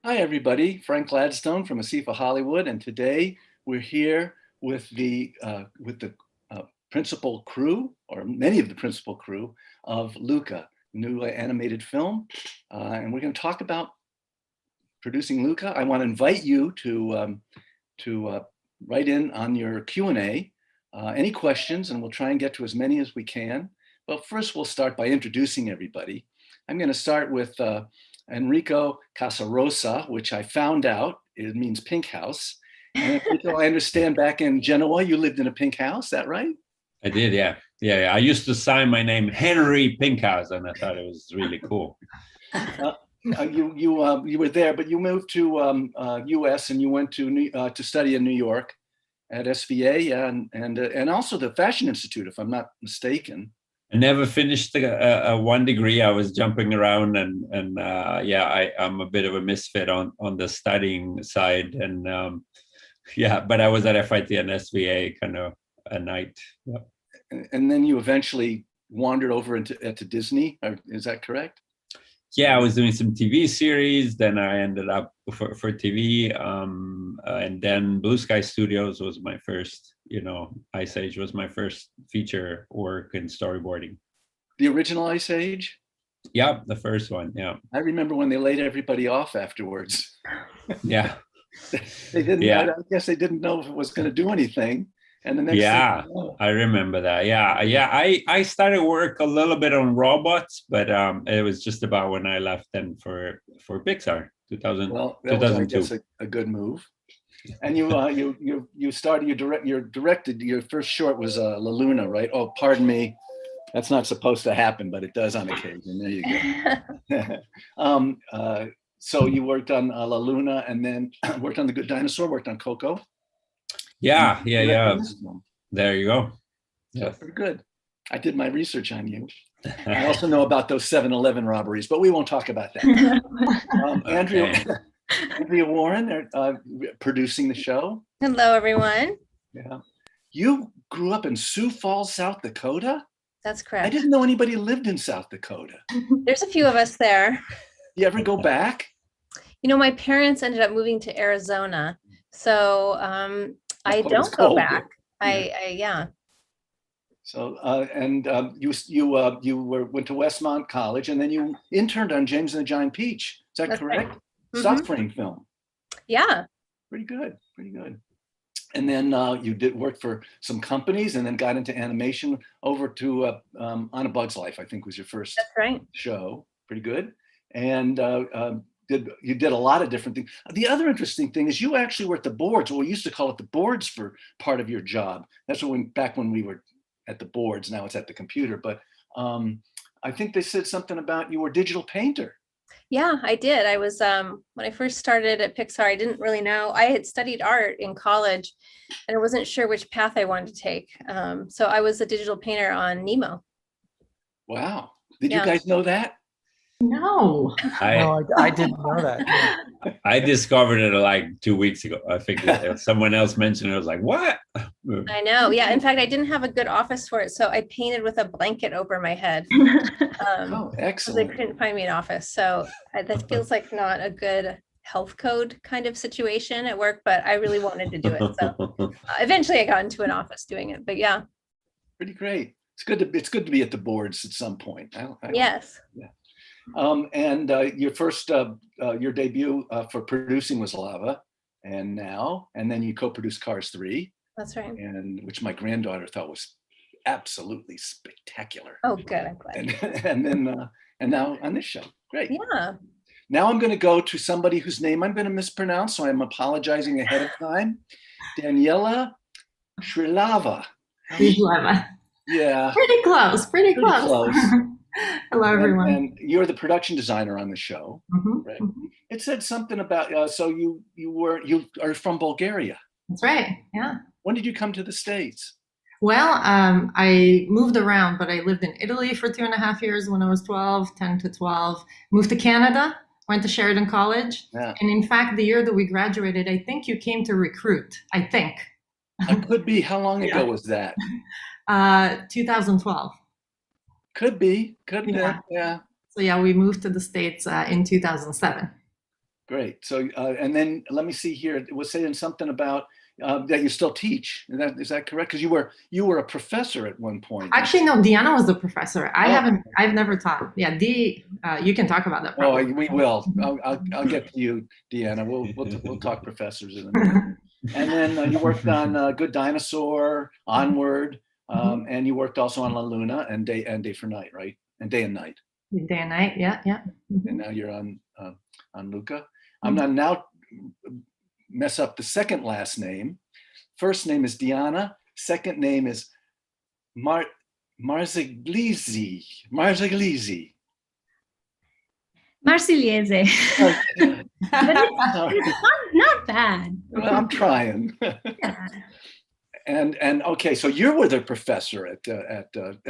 Hi, everybody. Frank Gladstone from ASIFA-Hollywood, and today we're here with the principal crew, or many of the principal crew of Luca, new animated film, and we're going to talk about producing Luca. I want to invite you to write in on your Q&A, any questions, and we'll try and get to as many as we can. But first, we'll start by introducing everybody. I'm going to start with Enrico Casarosa, which I found out it means pink house. And Enrico, I understand back in Genoa, you lived in a pink house, is that right? I did, yeah. Yeah. I used to sign my name Henry Pinkhouse, and I thought it was really cool. You were there, but you moved to U.S. and you went to study in New York at SVA, yeah, and also the Fashion Institute, if I'm not mistaken. I never finished a one degree. I was jumping around, and I'm a bit of a misfit on the studying side, and but I was at FIT and SVA kind of a night. Yeah. And then you eventually wandered over to Disney. Is that correct? Yeah, I was doing some TV series. Then I ended up for TV, and then Blue Sky Studios was my first. Ice Age was my first feature work in storyboarding. The original Ice Age? Yeah, the first one. Yeah. I remember when they laid everybody off afterwards. Yeah. They didn't. Yeah. I guess they didn't know if it was going to do anything. And the next thing, I remember that. I started work a little bit on robots, but it was just about when I left them for Pixar, 2000. Well, that 2002. Was, I guess, a good move. And you directed your first short was La Luna, right? Oh, pardon me, that's not supposed to happen, but it does on occasion. There you go. So you worked on La Luna, and then worked on The Good Dinosaur, worked on Coco. Yeah. There you go. Yeah, pretty good. I did my research on you. I also know about those 7-Eleven robberies, but we won't talk about that. Andrea Warren, producing the show. Hello, everyone. Yeah. You grew up in Sioux Falls, South Dakota? That's correct. I didn't know anybody lived in South Dakota. There's a few of us there. You ever go back? My parents ended up moving to Arizona, so I don't go back. Yeah. So you went to Westmont College, and then you interned on James and the Giant Peach. Is that correct? Right. Soft frame film. Yeah. Pretty good. And then you did work for some companies, and then got into animation over to On a Bug's Life, I think was your first show. Pretty good. And you did a lot of different things. The other interesting thing is you actually were at the boards. Well, we used to call it the boards for part of your job. That's back when we were at the boards. Now it's at the computer. But I think they said something about you were a digital painter. Yeah, I did. I was, when I first started at Pixar, I didn't really know. I had studied art in college, and I wasn't sure which path I wanted to take. So I was a digital painter on Nemo. Wow. Did you guys know that? No. I didn't know that. I discovered it like 2 weeks ago. I think someone else mentioned it. I was like, what? I know. Yeah. In fact, I didn't have a good office for it, so I painted with a blanket over my head. Oh, excellent. They couldn't find me an office. So that feels like not a good health code kind of situation at work, but I really wanted to do it. So eventually I got into an office doing it, but yeah. Pretty great. It's good to be at the boards at some point. Yes. Yeah. And your debut for producing was Lava, and then you co-produced Cars 3. That's right. And which my granddaughter thought was absolutely spectacular. Oh, good. I'm glad. And now on this show. Great. Yeah. Now I'm going to go to somebody whose name I'm going to mispronounce, so I'm apologizing ahead of time. Daniela Strijleva. Yeah. Pretty close. Hello, everyone. And you're the production designer on the show. Mm-hmm. Right? Mm-hmm. It said something about so you are from Bulgaria. That's right. Yeah. When did you come to the States? Well, I moved around, but I lived in Italy for 2.5 years when I was 12, 10 to 12. Moved to Canada, went to Sheridan College. Yeah. And in fact, the year that we graduated, I think you came to recruit, I think. It could be. How long ago was that? 2012. Could be. Yeah. So yeah, we moved to the States in 2007. Great. So, and then let me see here. It was saying something about that you still teach. Is that correct? Because you were a professor at one point. Actually, no, Deanna was the professor. Oh. I've never taught. Yeah, you can talk about that. Oh, Probably. we will. I'll get to you, Deanna. We'll talk professors in a minute. And then you worked on Good Dinosaur, Onward, and you worked also on La Luna and Day for Night, right? And Day and Night. Day and Night, yeah. And now you're on Luca. I'm gonna now mess up the second last name. First name is Deanna. Second name is Marsigliese. Marsigliese. But it's not bad. Well, I'm trying. Yeah. And okay, so you were the professor at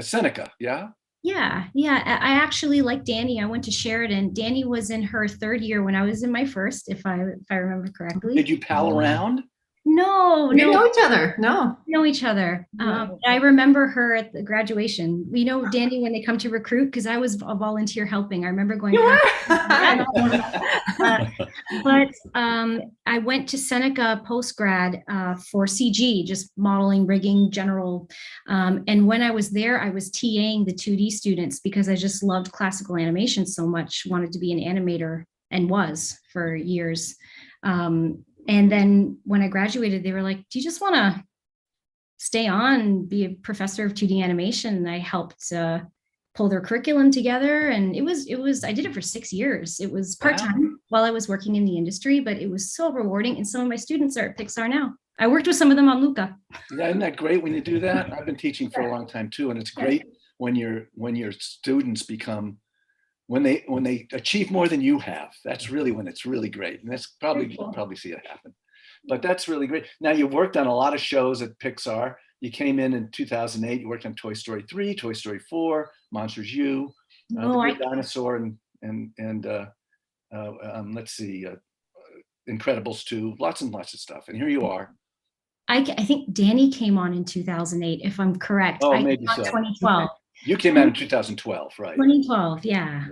Seneca, yeah? Yeah. I actually, like Danny, I went to Sheridan. Danny was in her third year when I was in my first, if I remember correctly. Did you pal around? No, We know each other. No. Know each other. I remember her at the graduation. We know Danny when they come to recruit, because I was a volunteer helping. I remember going. But I went to Seneca post-grad for CG, just modeling, rigging, general. And when I was there, I was TAing the 2D students because I just loved classical animation so much, wanted to be an animator, and was for years. And then when I graduated, they were like, do you just want to stay on and be a professor of 2D animation? And I helped pull their curriculum together. And it was, I did it for 6 years. It was part-time while I was working in the industry, but it was so rewarding. And some of my students are at Pixar now. I worked with some of them on Luca. Yeah, isn't that great when you do that? I've been teaching for a long time too. And it's great when your students become, when they achieve more than you have. That's really when it's really great. And that's probably, you'll probably see it happen. But that's really great. Now, you worked on a lot of shows at Pixar. You came in 2008. You worked on Toy Story 3, Toy Story 4, Monsters U, The Good Dinosaur, and let's see, Incredibles 2, lots and lots of stuff. And here you are. I think Danny came on in 2008, if I'm correct. Oh, maybe so. 2012. You came out in 2012, right? 2012, yeah.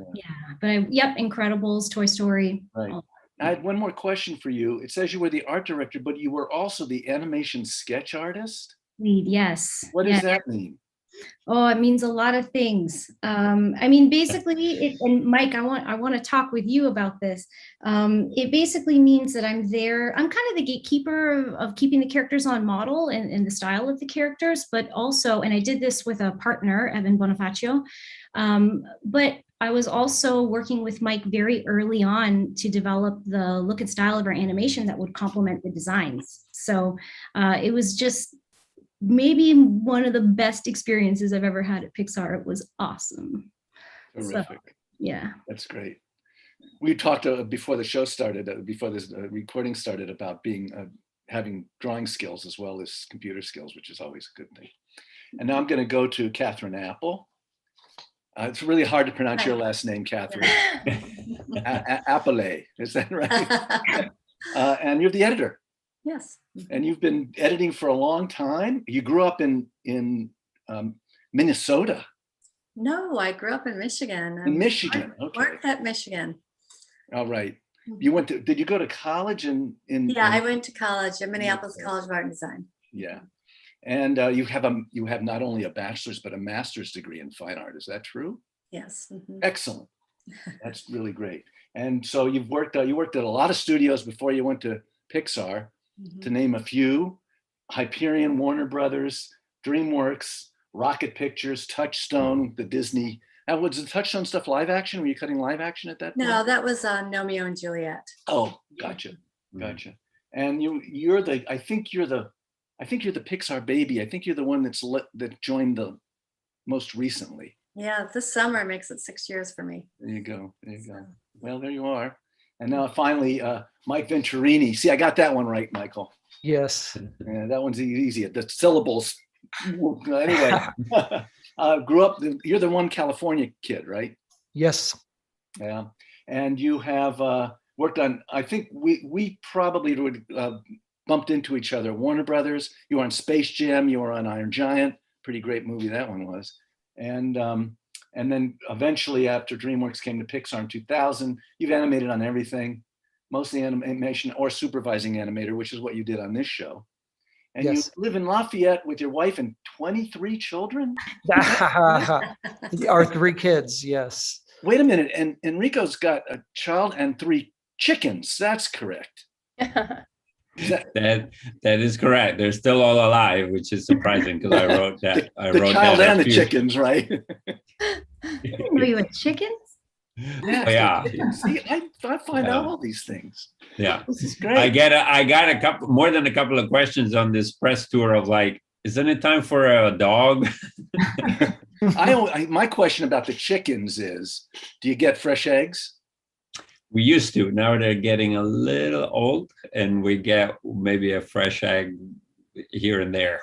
But yep, Incredibles, Toy Story. Right. I had one more question for you. It says you were the art director, but you were also the animation sketch artist? Lead, yes. What does that mean? Oh, it means a lot of things. I mean, basically, and Mike, I want to talk with you about this. It basically means that I'm there. I'm kind of the gatekeeper of keeping the characters on model and the style of the characters, but also, and I did this with a partner, Evan Bonifacio, but I was also working with Mike very early on to develop the look and style of our animation that would complement the designs. So it was just maybe one of the best experiences I've ever had at Pixar. It was awesome. Terrific. So, yeah. That's great. We talked before the show started, before this recording started, about having drawing skills as well as computer skills, which is always a good thing. And now I'm going to go to Catherine Apple. It's really hard to pronounce your last name, Catherine. Appele, is that right? And you're the editor. Yes. And you've been editing for a long time. You grew up in Minnesota. No, I grew up in Michigan. In Michigan, okay. Worked at Michigan. All right. You did you go to college in I went to college at Minneapolis College of Art and Design. Yeah. And you have not only a bachelor's, but a master's degree in fine art. Is that true? Yes. Mm-hmm. Excellent. That's really great. And so you worked at a lot of studios before you went to Pixar. Mm-hmm. To name a few: Hyperion, Warner Brothers, DreamWorks, Rocket Pictures, Touchstone, the Disney. Was the Touchstone stuff live action? Were you cutting live action at that point? No, that was Romeo and Juliet. Oh, gotcha. And I think you're the Pixar baby. I think you're the one that joined the most recently. Yeah, this summer makes it 6 years for me. There you go. Well, there you are. And now finally, Mike Venturini. See, I got that one right, Michael. Yes. Yeah, that one's easy. The syllables. Anyway, grew up. You're the one California kid, right? Yes. Yeah. And you have worked on. I think we probably would bumped into each other. Warner Brothers. You were on Space Jam. You were on Iron Giant. Pretty great movie that one was. And then eventually, after DreamWorks came to Pixar in 2000, you've animated on everything. mostly animation or supervising animator, which is what you did on this show. And Yes. you live in Lafayette with your wife and 23 children? Our 3 kids, yes. Wait a minute. And Enrico's got a child and 3 chickens. That's correct. That is correct. They're still all alive, which is surprising because I wrote that. The child and the chickens, right? I didn't know you had chickens. Yes, Yeah. See, I find out all these things. Yeah. This is great. I got a couple, more than a couple of questions on this press tour of like, isn't it time for a dog? My question about the chickens is, do you get fresh eggs? We used to. Now they're getting a little old, and we get maybe a fresh egg here and there.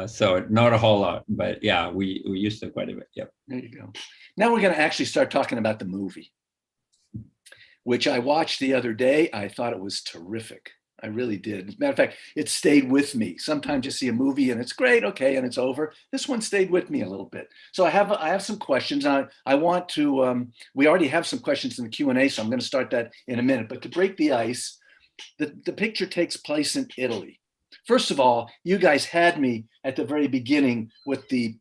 So not a whole lot, but yeah, we used to quite a bit. Yep. There you go. Now we're going to actually start talking about the movie, which I watched the other day. I thought it was terrific. I really did. As a matter of fact, it stayed with me. Sometimes you see a movie and it's great, okay, and it's over. This one stayed with me a little bit. So I have some questions. I want to. We already have some questions in the Q&A, so I'm going to start that in a minute. But to break the ice, the picture takes place in Italy. First of all, you guys had me at the very beginning with the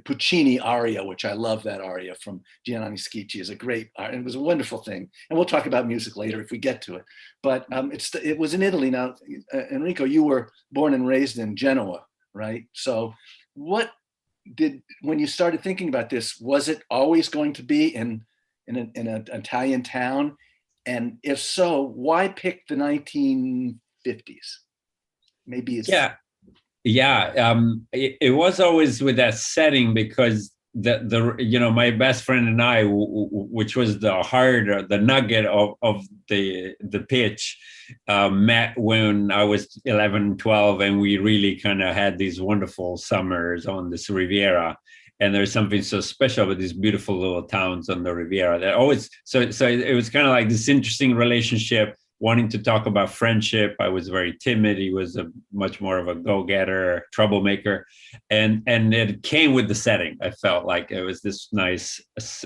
Puccini aria, which I love that aria from Gianni Schicchi. Is a great aria. It was a wonderful thing. And we'll talk about music later if we get to it. But it was in Italy. Now, Enrico, you were born and raised in Genoa, right? So when you started thinking about this, was it always going to be in an Italian town? And if so, why pick the 1950s? Maybe it's it was always with that setting because the my best friend and I, which was the nugget of the pitch, met when I was 11, 12, and we really kind of had these wonderful summers on this Riviera. And there's something so special with these beautiful little towns on the Riviera that always, so it was kind of like this interesting relationship, wanting to talk about friendship. I was very timid. He was much more of a go-getter, troublemaker. And it came with the setting. I felt like it was this nice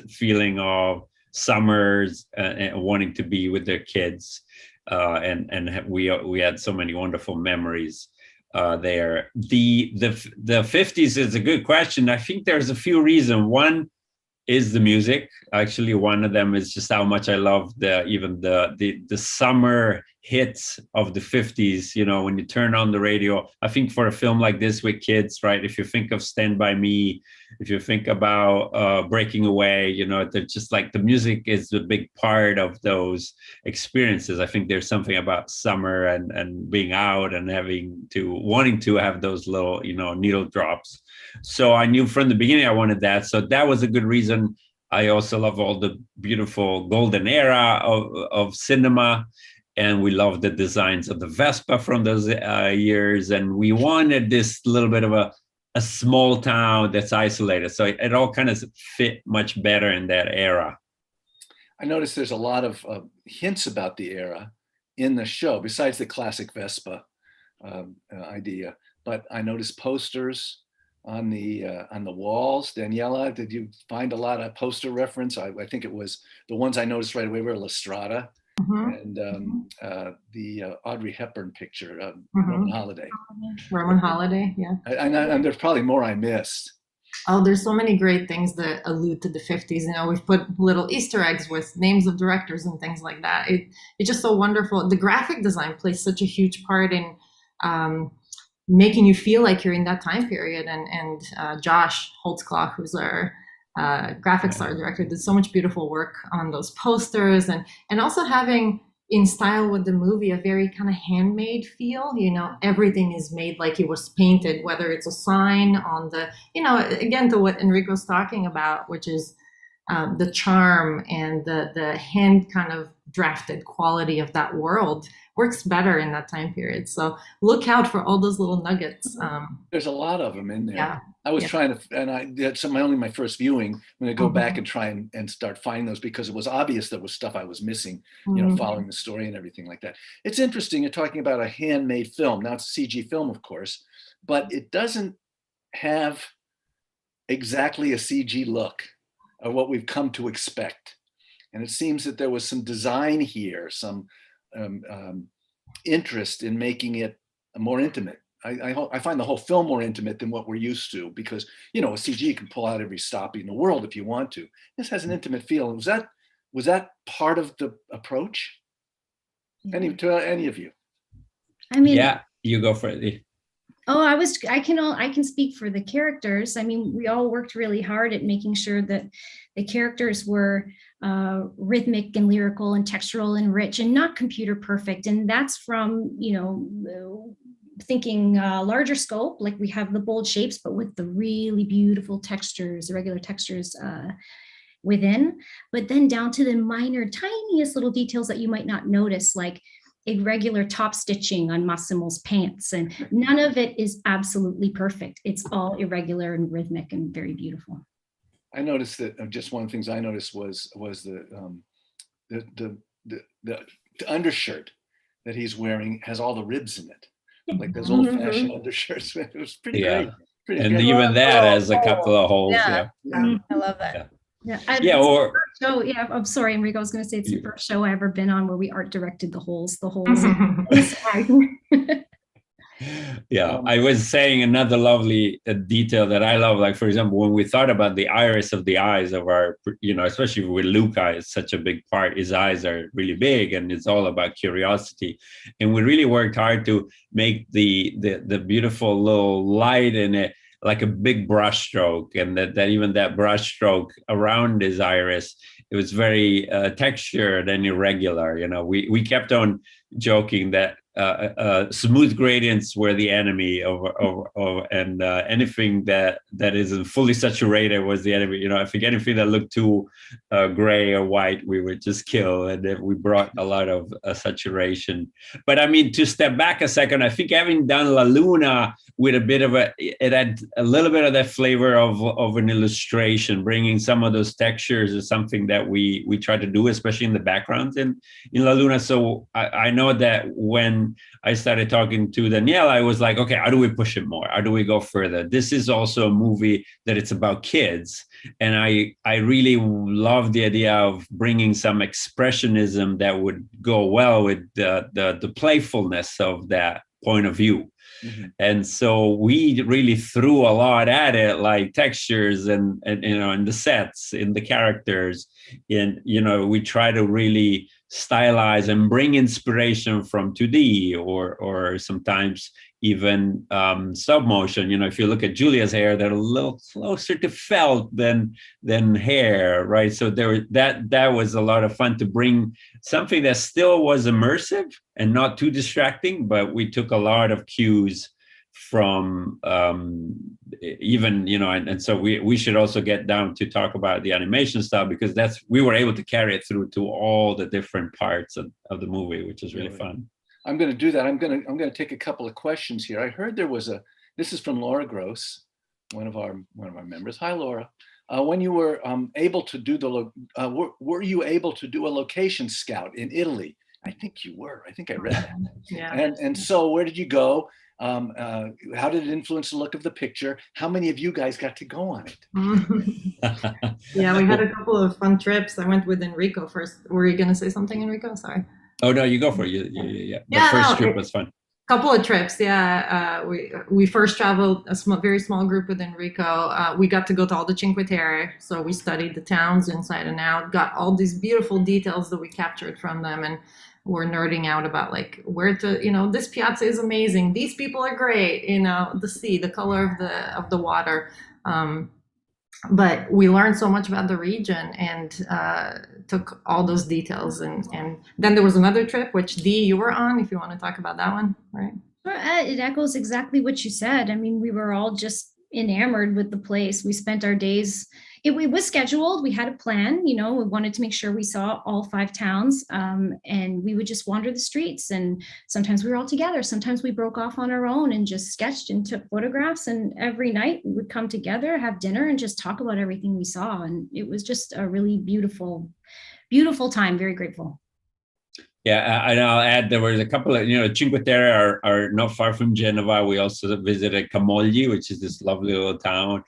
feeling of summers and wanting to be with their kids. And we had so many wonderful memories there. The 50s is a good question. I think there's a few reasons. One is the music. Actually, one of them is just how much I love the summer hits of the 50s. When you turn on the radio, I think for a film like this with kids, right? If you think of Stand By Me, if you think about Breaking Away, they're just like the music is a big part of those experiences. I think there's something about summer and being out and wanting to have those little, needle drops. So I knew from the beginning I wanted that. So that was a good reason. I also love all the beautiful golden era of cinema. And we love the designs of the Vespa from those years. And we wanted this little bit of a small town that's isolated. So it all kind of fit much better in that era. I noticed there's a lot of hints about the era in the show, besides the classic Vespa idea. But I noticed posters on the walls. Daniela, did you find a lot of poster reference? I think it was the ones I noticed right away were La Strada and the Audrey Hepburn picture, Roman Holiday. Roman Holiday, yeah. And there's probably more I missed. Oh, there's so many great things that allude to the 50s. We've put little Easter eggs with names of directors and things like that. It's just so wonderful. The graphic design plays such a huge part in making you feel like you're in that time period. And Josh Holtzclaw, who's our graphics art director, did so much beautiful work on those posters, and also having in style with the movie a very kind of handmade feel. Everything is made like it was painted, whether it's a sign on the, again, to what Enrico's talking about, which is the charm and the hand kind of drafted quality of that world works better in that time period. So look out for all those little nuggets. There's a lot of them in there. Yeah. I was trying to, and I did only my first viewing. I'm going to go back and try and start finding those, because it was obvious there was stuff I was missing, following the story and everything like that. It's interesting. You're talking about a handmade film. Now it's a CG film, of course, but it doesn't have exactly a CG look of what we've come to expect. And it seems that there was some design here, some interest in making it more intimate. I find the whole film more intimate than what we're used to, because, you know, a CG can pull out every stop in the world if you want to. This has an intimate feel. Was that part of the approach? To any of you? I mean, yeah, you go for it. Oh, I can speak for the characters. I mean, we all worked really hard at making sure that the characters were rhythmic and lyrical and textural and rich and not computer perfect. And that's from, you know, thinking larger scope, like we have the bold shapes, but with the really beautiful textures, irregular textures within, but then down to the minor, tiniest little details that you might not notice, like irregular top stitching on Massimo's pants, and none of it is absolutely perfect. It's all irregular and rhythmic and very beautiful. I noticed that just one of the things I noticed was the undershirt that he's wearing has all the ribs in it, like those old-fashioned undershirts. It was pretty great. Pretty and good. even that has a couple of holes. Yeah. I love that. Yeah. Or so yeah, I'm sorry, Enrico. I was going to say it's the first show I ever been on where we art directed the holes. Yeah, I was saying another lovely detail that I love, like, for example, when we thought about the iris of the eyes of our, you know, especially with Luca, it's such a big part. His eyes are really big and it's all about curiosity. And we really worked hard to make the beautiful little light in it like a big brush stroke, and that even that brush stroke around his iris, it was very textured and irregular. You know, we kept on joking that smooth gradients were the enemy and anything that isn't fully saturated was the enemy. You know, I think anything that looked too gray or white, we would just kill, and we brought a lot of saturation. But I mean, to step back a second, I think having done La Luna with a bit of it had a little bit of that flavor of an illustration, bringing some of those textures is something that we try to do, especially in the backgrounds in La Luna. So I know that when I started talking to Daniela, I was like, okay, how do we push it more? How do we go further? This is also a movie that it's about kids. And I really love the idea of bringing some expressionism that would go well with the playfulness of that point of view. Mm-hmm. And so we really threw a lot at it, like textures and you know, in the sets, in the characters, and you know, we try to really stylize and bring inspiration from 2D or sometimes even stop motion. You know, if you look at Julia's hair, they're a little closer to felt than hair, right? So that was a lot of fun to bring something that still was immersive and not too distracting, but we took a lot of cues from even, you know, and so we should also get down to talk about the animation style, because we were able to carry it through to all the different parts of the movie, which is really fun. I'm going to do that. I'm going to take a couple of questions here. I heard there was this is from Laura Gross, one of our members. Hi, Laura. When you were able to do were you able to do a location scout in Italy? I think you were. I think I read that. Yeah. And so where did you go? How did it influence the look of the picture? How many of you guys got to go on it? Yeah, we had a couple of fun trips. I went with Enrico first. Were you going to say something, Enrico? Sorry. Oh, no, you go for it. Yeah. The first trip was fun. Couple of trips, yeah. We first traveled very small group with Enrico. We got to go to all the Cinque Terre, so we studied the towns inside and out. Got all these beautiful details that we captured from them, and we're nerding out about like where to, you know, this piazza is amazing. These people are great. You know, the sea, the color of the water. But we learned so much about the region and took all those details. And then there was another trip, which Dee, you were on, if you want to talk about that one, right? It echoes exactly what you said. I mean, we were all just enamored with the place. We spent our days, it was scheduled. We had a plan, you know, we wanted to make sure we saw all 5 towns, and we would just wander the streets. And sometimes we were all together. Sometimes we broke off on our own and just sketched and took photographs. And every night we would come together, have dinner, and just talk about everything we saw. And it was just a really beautiful, beautiful time. Very grateful. Yeah, and I'll add, there was a couple of, you know, Cinque Terre are not far from Genova. We also visited Camogli, which is this lovely little town.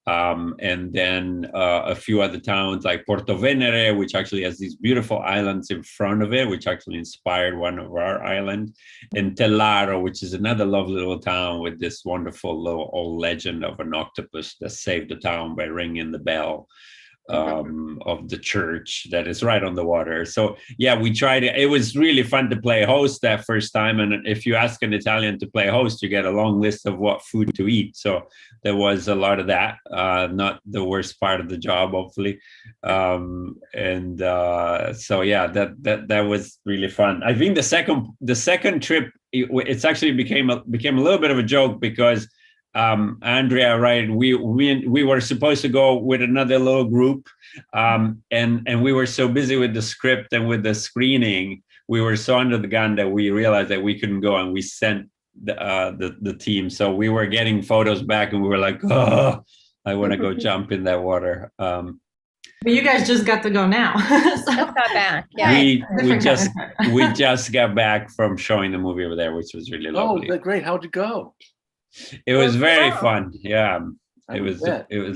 And then a few other towns like Porto Venere, which actually has these beautiful islands in front of it, which actually inspired one of our islands, and Tellaro, which is another lovely little town with this wonderful little old legend of an octopus that saved the town by ringing the bell of the church that is right on the water. So yeah, we tried it. It was really fun to play host that first time. And if you ask an Italian to play host, you get a long list of what food to eat. So there was a lot of that, not the worst part of the job, hopefully. So yeah, that was really fun. I think the second trip, it's actually became a little bit of a joke because Andrea, right? We were supposed to go with another little group, and we were so busy with the script and with the screening, we were so under the gun that we realized that we couldn't go, and we sent the team. So we were getting photos back, and we were like, "Oh, I want to go jump in that water." But you guys just got to go now. Just got back. Yeah. We just got back from showing the movie over there, which was really lovely. Oh, great! How'd it go? It was very fun. Yeah, it was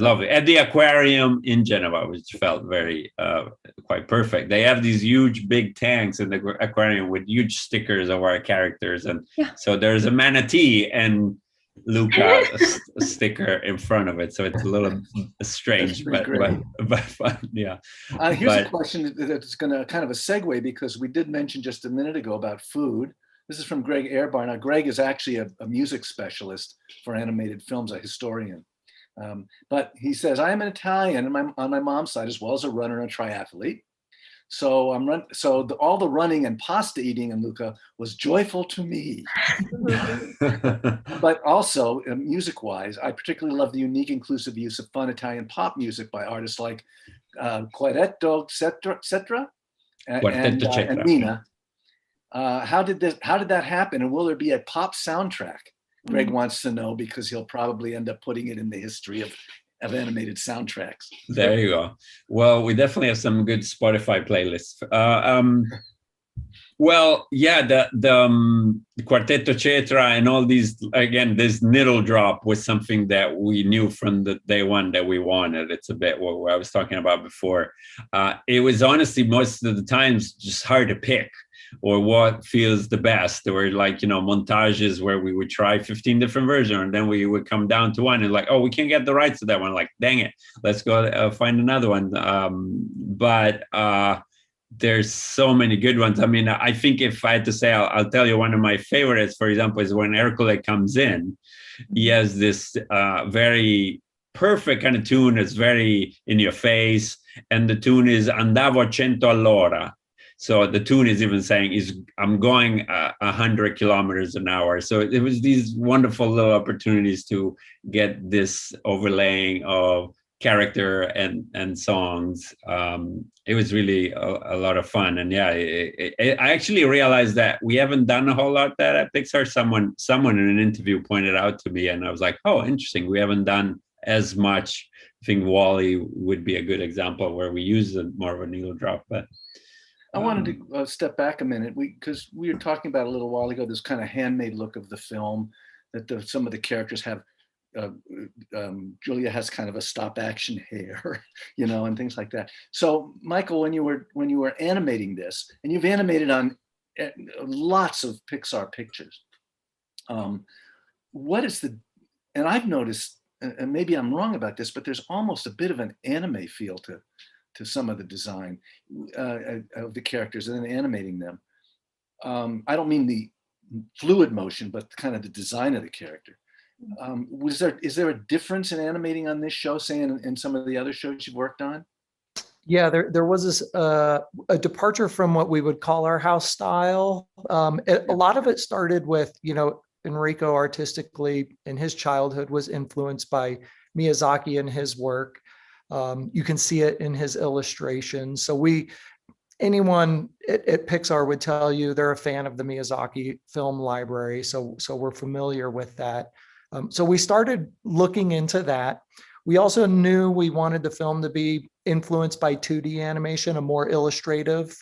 lovely at the aquarium in Genova, which felt very quite perfect. They have these huge big tanks in the aquarium with huge stickers of our characters, and so there's a manatee and Luca a sticker in front of it, so it's a little strange, but fun. Yeah. Here's a question that's going to kind of a segue, because we did mention just a minute ago about food. This is from Greg Airbar. Now, Greg is actually a music specialist for animated films, a historian. But he says, I am an Italian on my mom's side, as well as a runner and a triathlete. So all the running and pasta eating in Luca was joyful to me. But also, music-wise, I particularly love the unique, inclusive use of fun Italian pop music by artists like Quartetto, etc., and Nina. How did that happen, and will there be a pop soundtrack? Greg wants to know, because he'll probably end up putting it in the history of animated soundtracks. There you go. Well, we definitely have some good Spotify playlists. Well, yeah, the Quartetto Cetra and all these, again, this needle drop was something that we knew from the day one that we wanted. It's a bit what I was talking about before. It was honestly most of the times just hard to pick, or what feels the best. There were montages where we would try 15 different versions, and then we would come down to one and like, oh, we can't get the rights to that one. Like, dang it, let's go find another one. But there's so many good ones. I mean, I think if I had to say, I'll tell you one of my favorites, for example, is when Ercole comes in. He has this very perfect kind of tune. It's very in your face. And the tune is Andavo 100 all'ora. So the tune is even saying I'm going 100 kilometers an hour. So it was these wonderful little opportunities to get this overlaying of character and songs. It was really a lot of fun. And yeah, I actually realized that we haven't done a whole lot that at Pixar. Someone in an interview pointed out to me, and I was like, oh, interesting. We haven't done as much. I think WALL-E would be a good example where we use more of a needle drop, but I wanted to step back a minute, because we were talking about a little while ago this kind of handmade look of the film, that some of the characters have. Julia has kind of a stop action hair, and things like that. So, Michael, when you were animating this, and you've animated on lots of Pixar pictures, what is and I've noticed, and maybe I'm wrong about this, but there's almost a bit of an anime feel to some of the design of the characters and then animating them. I don't mean the fluid motion, but kind of the design of the character. Is there a difference in animating on this show, say, in some of the other shows you've worked on? Yeah, there was this a departure from what we would call our house style. A lot of it started with, Enrico artistically in his childhood was influenced by Miyazaki and his work. You can see it in his illustrations. So anyone at Pixar would tell you they're a fan of the Miyazaki film library. So we're familiar with that. So we started looking into that. We also knew we wanted the film to be influenced by 2D animation, a more illustrative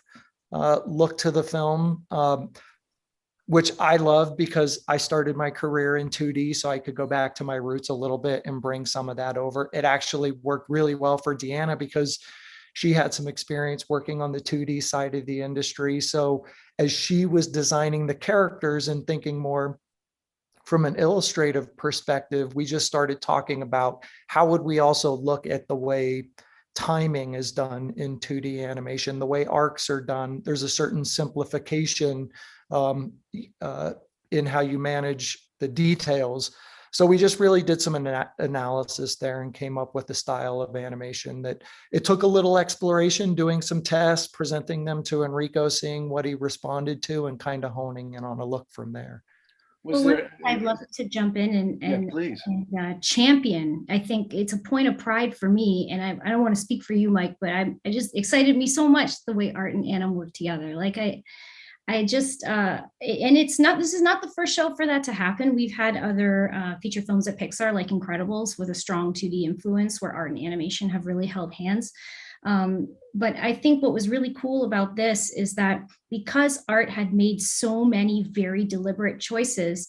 look to the film. which I love because I started my career in 2D, so I could go back to my roots a little bit and bring some of that over. It actually worked really well for Deanna because she had some experience working on the 2D side of the industry. So as she was designing the characters and thinking more from an illustrative perspective, we just started talking about how would we also look at the way timing is done in 2D animation, the way arcs are done. There's a certain simplification in how you manage the details. So we just really did some analysis there and came up with a style of animation that it took a little exploration, doing some tests, presenting them to Enrico, seeing what he responded to, and kind of honing in on a look from there. I'd love to jump in and champion. I think it's a point of pride for me, and I don't want to speak for you, Mike, but I just excited me so much the way art and anim work together. Like I just, and this is not the first show for that to happen. We've had other feature films at Pixar, like Incredibles, with a strong 2D influence where art and animation have really held hands. But I think what was really cool about this is that because art had made so many very deliberate choices,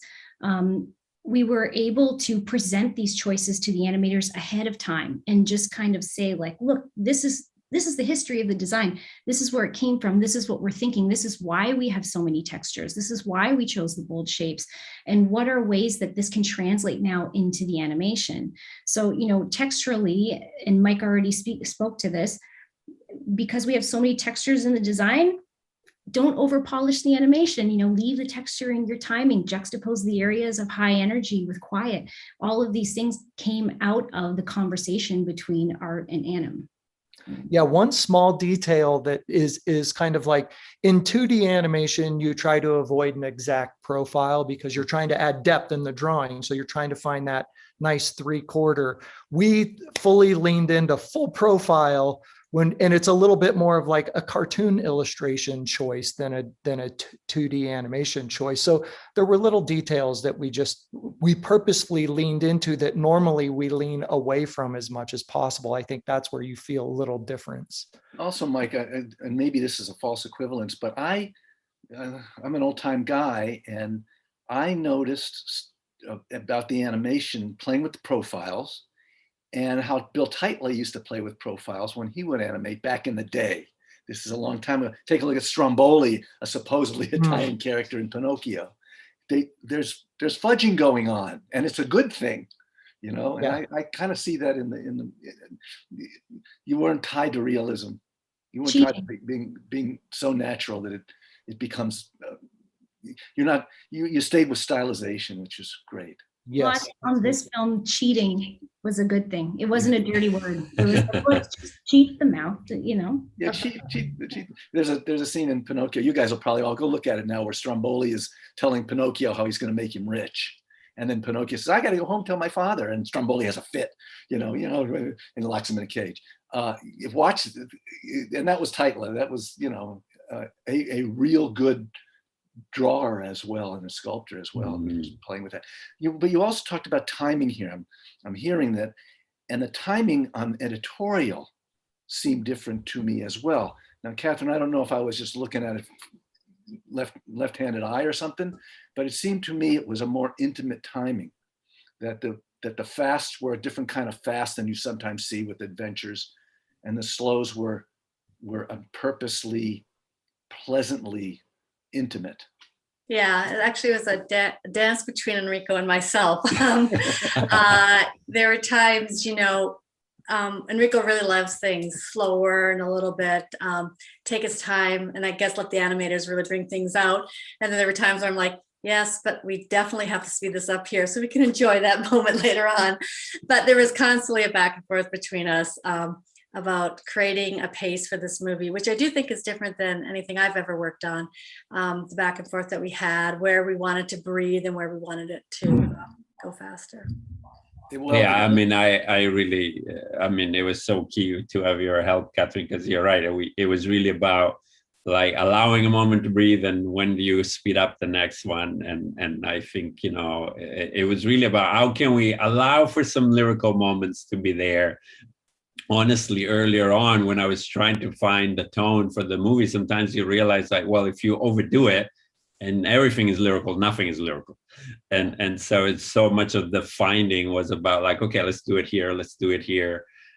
we were able to present these choices to the animators ahead of time and just kind of say, like, look, this is the history of the design. This is where it came from. This is what we're thinking. This is why we have so many textures. This is why we chose the bold shapes. And what are ways that this can translate now into the animation? So, texturally, and Mike already spoke to this, because we have so many textures in the design, don't over polish the animation, leave the texture in your timing, juxtapose the areas of high energy with quiet. All of these things came out of the conversation between art and anim. Yeah, one small detail that is kind of like in 2D animation, you try to avoid an exact profile because you're trying to add depth in the drawing. So you're trying to find that nice 3/4. We fully leaned into full profile and it's a little bit more of like a cartoon illustration choice than a 2D animation choice. So there were little details that we purposefully leaned into that normally we lean away from as much as possible. I think that's where you feel a little difference. Also, Mike, and maybe this is a false equivalence, but I'm an old time guy, and I noticed about the animation playing with the profiles, and how Bill Titley used to play with profiles when he would animate back in the day. This is a long time ago. Take a look at Stromboli, a supposedly Italian character in Pinocchio. There's fudging going on, and it's a good thing, And I kind of see that in the you weren't tied to realism. You weren't tied to being so natural that it becomes you stayed with stylization, which is great. Yes. On this film, cheating was a good thing. It wasn't a dirty word. It was like, let's just cheat them out, Yeah, cheat. There's a scene in Pinocchio. You guys will probably all go look at it now, where Stromboli is telling Pinocchio how he's going to make him rich, and then Pinocchio says, "I got to go home, tell my father," and Stromboli has a fit, and locks him in a cage. Watch, and that was Tytla. That was a real good drawer as well, and a sculptor as well, playing with that. But you also talked about timing here. I'm hearing that, and the timing on editorial seemed different to me as well. Now, Catherine, I don't know if I was just looking at it left-handed eye or something, but it seemed to me it was a more intimate timing. That the fasts were a different kind of fast than you sometimes see with adventures, and the slows were purposely, pleasantly intimate. Yeah, it actually was a dance between Enrico and myself. There were times, Enrico really loves things slower and a little bit, take his time, and I guess let the animators really bring things out. And then there were times where I'm like, yes, but we definitely have to speed this up here so we can enjoy that moment later on. But there was constantly a back and forth between us about creating a pace for this movie, which I do think is different than anything I've ever worked on. The back and forth that we had, where we wanted to breathe and where we wanted it to go faster. Yeah, I mean, I really, it was so key to have your help, Catherine, because you're right. It was really about like allowing a moment to breathe, and when do you speed up the next one? And I think, it was really about how can we allow for some lyrical moments to be there. Honestly, earlier on, when I was trying to find the tone for the movie, sometimes you realize like, well, if you overdo it, and everything is lyrical, nothing is lyrical. And so it's so much of the finding was about like, okay, let's do it here,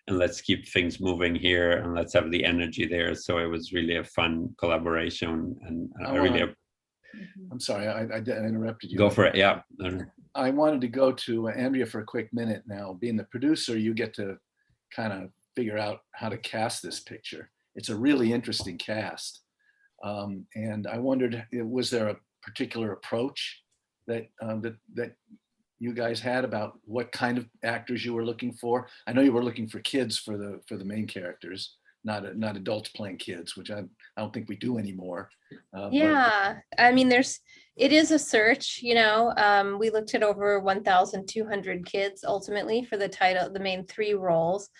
and let's keep things moving here, and let's have the energy there. So it was really a fun collaboration, and I'm sorry, I interrupted you. Go for it, yeah. I wanted to go to Andrea for a quick minute now. Being the producer, you get to kind of figure out how to cast this picture. It's a really interesting cast. And I wondered, was there a particular approach that you guys had about what kind of actors you were looking for? I know you were looking for kids for the main characters, not adults playing kids, which I don't think we do anymore. Yeah, I mean, it is a search, you know. We looked at over 1,200 kids ultimately for the main 3 roles.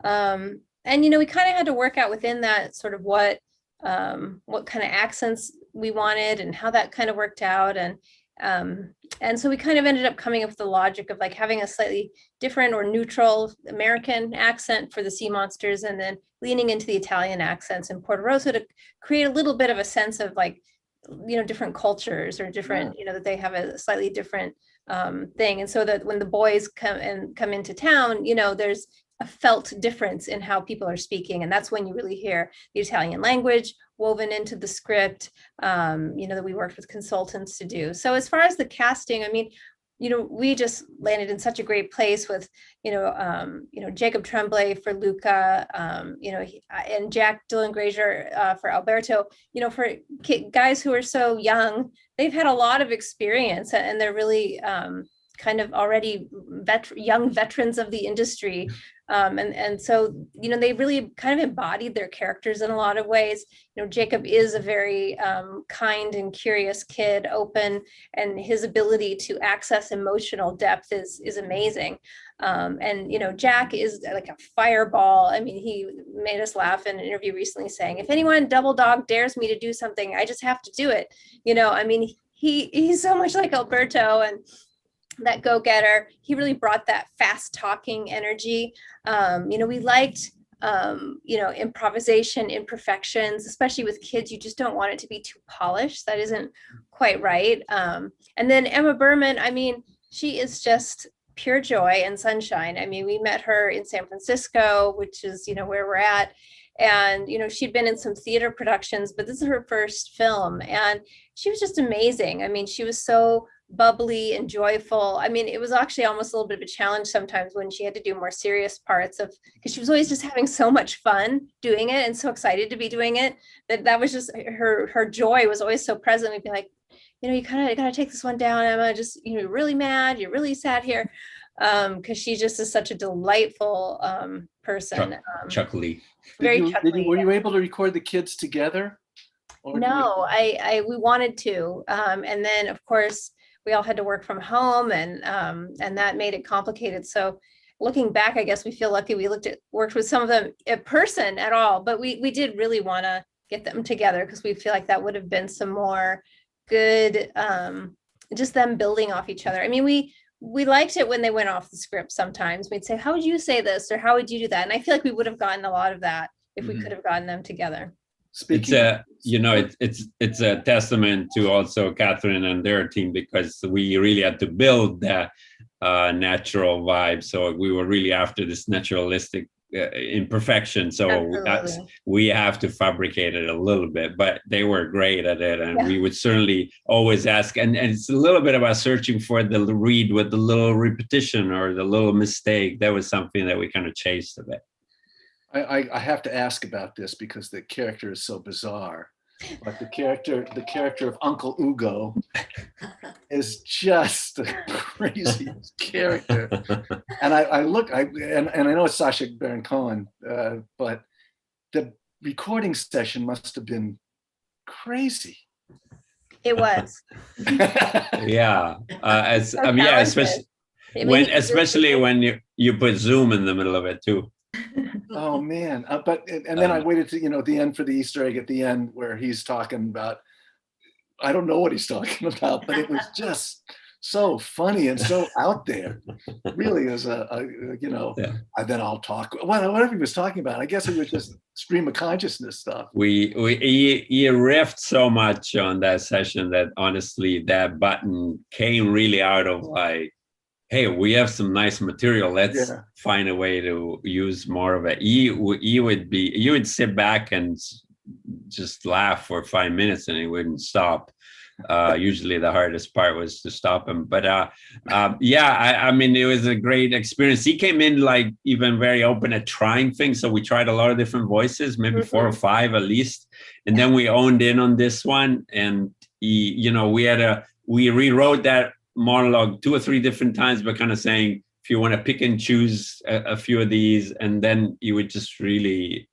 And, you know, we kind of had to work out within that sort of what kind of accents we wanted and how that kind of worked out. And so we kind of ended up coming up with the logic of like having a slightly different or neutral American accent for the sea monsters, and then leaning into the Italian accents in Porto Rosso to create a little bit of a sense of like, you know, different cultures or different, you know, that they have a slightly different thing. And so that when the boys come into town, you know, there's a felt difference in how people are speaking. And that's when you really hear the Italian language woven into the script, you know, that we worked with consultants to do. So as far as the casting, I mean, you know, we just landed in such a great place with, you know, Jacob Tremblay for Luca, you know, and Jack Dylan Grazier for Alberto, you know, for guys who are so young, they've had a lot of experience, and they're really kind of already young veterans of the industry. And so, you know, they really kind of embodied their characters in a lot of ways. You know, Jacob is a very kind and curious kid, open, and his ability to access emotional depth is amazing. And, you know, Jack is like a fireball. I mean, he made us laugh in an interview recently saying, if anyone double dog dares me to do something, I just have to do it. You know, I mean, he's so much like Alberto, and that go-getter. He really brought that fast talking energy. You know, we liked, you know, improvisation, imperfections, especially with kids. You just don't want it to be too polished. That isn't quite right. And then Emma Berman, I mean, she is just pure joy and sunshine. I mean, we met her in San Francisco, which is, you know, where we're at. And, you know, she'd been in some theater productions, but this is her first film. And she was just amazing. I mean, she was so bubbly and joyful. I mean, it was actually almost a little bit of a challenge sometimes when she had to do more serious parts because she was always just having so much fun doing it and so excited to be doing it, that was just her joy was always so present. We'd be like, you know, you kind of got to take this one down, Emma. Just, you know, you're really mad, you're really sad here, because she just is such a delightful person. Chuckly. Very chuckly. Were you able to record the kids together? No, we wanted to, and then of course we all had to work from home, and that made it complicated. So looking back, I guess we feel lucky we worked with some of them in person at all, but we did really want to get them together because we feel like that would have been some more good, just them building off each other. I mean, we liked it when they went off the script. Sometimes we'd say, how would you say this? Or how would you do that? And I feel like we would have gotten a lot of that if we could have gotten them together. It's a testament to also Catherine and their team, because we really had to build that natural vibe. So we were really after this naturalistic imperfection. So we have to fabricate it a little bit, but they were great at it. And we would certainly always ask. And it's a little bit about searching for the read with the little repetition or the little mistake. That was something that we kind of chased a bit. I have to ask about this because the character is so bizarre, but the character of Uncle Ugo is just the craziest character. And I know it's Sacha Baron Cohen, but the recording session must have been crazy. It was. Especially when you put Zoom in the middle of it too. Oh man! Then I waited to the end for the Easter egg at the end where he's talking about, I don't know what he's talking about, but it was just so funny and so out there. Really is you know, Yeah. then I'll talk, whatever he was talking about. I guess it was just stream of consciousness stuff. He riffed so much on that session that honestly, that button came really out of like, hey, we have some nice material. Let's find a way to use more of it. You would sit back and just laugh for 5 minutes and he wouldn't stop. Usually the hardest part was to stop him. But I mean, it was a great experience. He came in like even very open at trying things. So we tried a lot of different voices, maybe 4 or 5 at least. And then we owned in on this one. And we rewrote that monologue 2 or 3 different times, but kind of saying, if you want to pick and choose a few of these, and then you would just really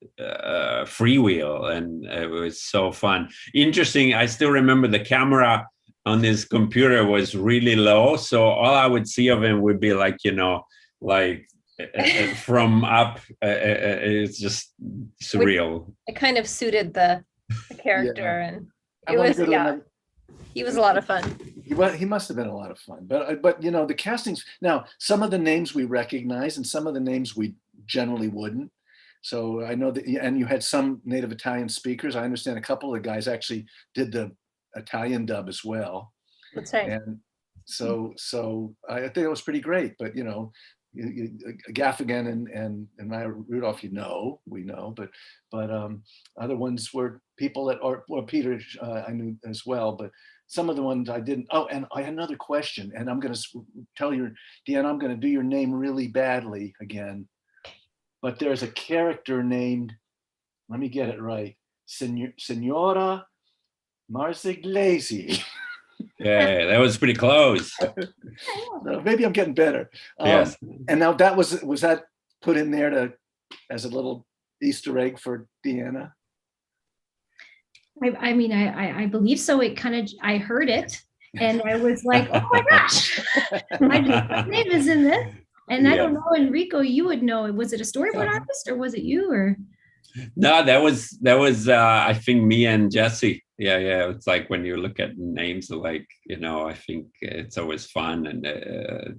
freewheel, and it was so fun. Interesting, I still remember the camera on his computer was really low, so all I would see of him would be like, you know, like from up. It's just surreal. It kind of suited the character, and it was he was a lot of fun. He must have been a lot of fun, but you know, the castings, now some of the names we recognize and some of the names we generally wouldn't. So I know that, and you had some native Italian speakers. I understand a couple of guys actually did the Italian dub as well. That's right. And so I think it was pretty great, but you know, Gaffigan and Maya Rudolph, we know, but other ones were people that are, well, Peter I knew as well, but some of the ones I didn't. Oh, and I had another question, and I'm going to tell you, Deanna, I'm going to do your name really badly again, but there's a character named, let me get it right, Signora Marsigliese. Yeah, that was pretty close. Maybe I'm getting better. Yes. And now that was that put in there as a little Easter egg for Deanna? I mean, I believe so. It kind of, I heard it and I was like, oh my gosh, my name is in this. And I don't know, Enrico, you would know. Was it a storyboard artist or was it you? Or no, that was I think me and Jesse. Yeah. It's like when you look at names, like, you know, I think it's always fun and